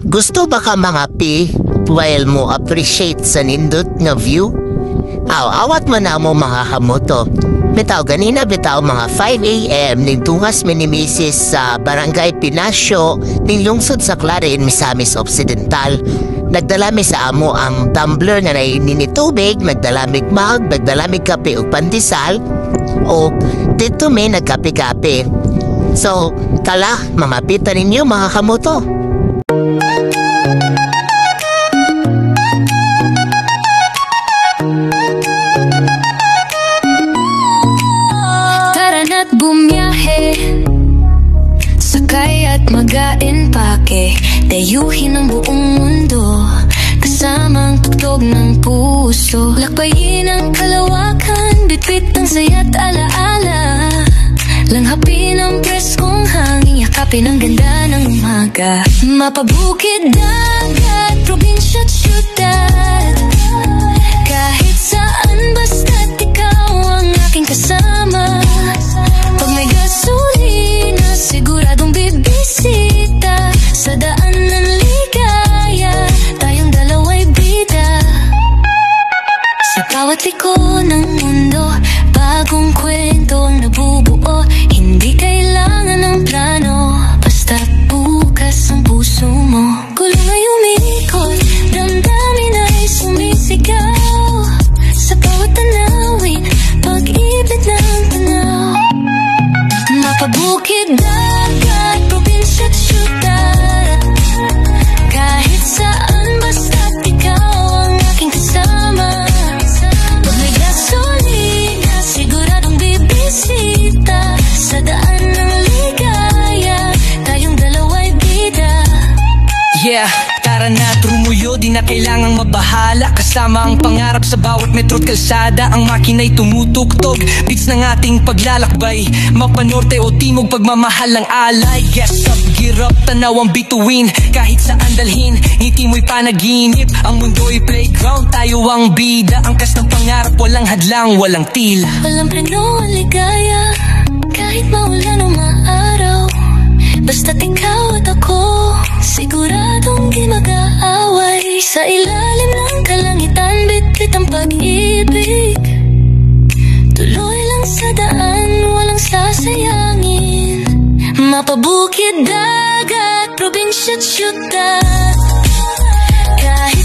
Gusto ba ka mga pi while mo appreciate sa nindot nga view? Awat man na mo mga kamoto. Bitaw ganina bitaw mga 5 AM ning tungas minimisis sa Barangay Pinasyo ning lungsod sa Clarin, Misamis Occidental. Nagdalami sa amo ang tumbler nga nainin ni tubig, nagdalamig mug, nagdalamig kape o pandesal, o dito may nagkape-kape. So, tala, mamapitan ninyo mga kamoto. Tara na't bumiyahe, sakay at mag-aimpake, dayuhin ang buong mundo, kasamang tugtog ng puso. Lakbayin ang kalawakan, bitbit ang saya't alaala, langhapin ang preskong hangin, yakapin ang ganda ng umaga. Mapabukid, dagat, probinsya't syudad, kahit saan basta't ikaw ang aking kasama. Pag may gasolina, siguradong bibisita, sa daan ng ligaya, tayong dalawa'y bida. Sa bawat liko ng mundo, bagong kwento ang nabubuo. Hindi kailangan ng plano, basta bukas ang puso mo. Gulong ay umikot, damdamin ay sumisigaw, sa bawat tanawin, pag-ibig ng tanaw. Mapabukid, dagat, probinsya't syudad, kahit saan basta't ikaw ang aking kasama. Pag may gasolina, siguradong bibisita, sa daan ng ligaya, tayong dalawa'y bida. Yeah, tara na't rumuyo, di na kailangang mabahala, kasama ang pangarap sa bawat metro't kalsada. Ang makina'y tumutugtog, beats ng ating paglalakbay, mapanorte o timog, pagmamahal ng alay. Yes up, gear up, tanaw ang bituin, kahit saan dalhin, ngiti mo'y panaginip, ang mundo'y playground, tayo ang bida. Angkas ng pangarap, walang hadlang, walang tila, walang preno ang ligaya, kahit maulan o maaraw, basta't ikaw at ako, siguradong di mag-aaway. Sa ilalim ng kalangitan, bitbit ang pag-ibig, tuloy lang sa daan, walang sasayangin. Mapabukid, dagat, probinsya't syudad, kahit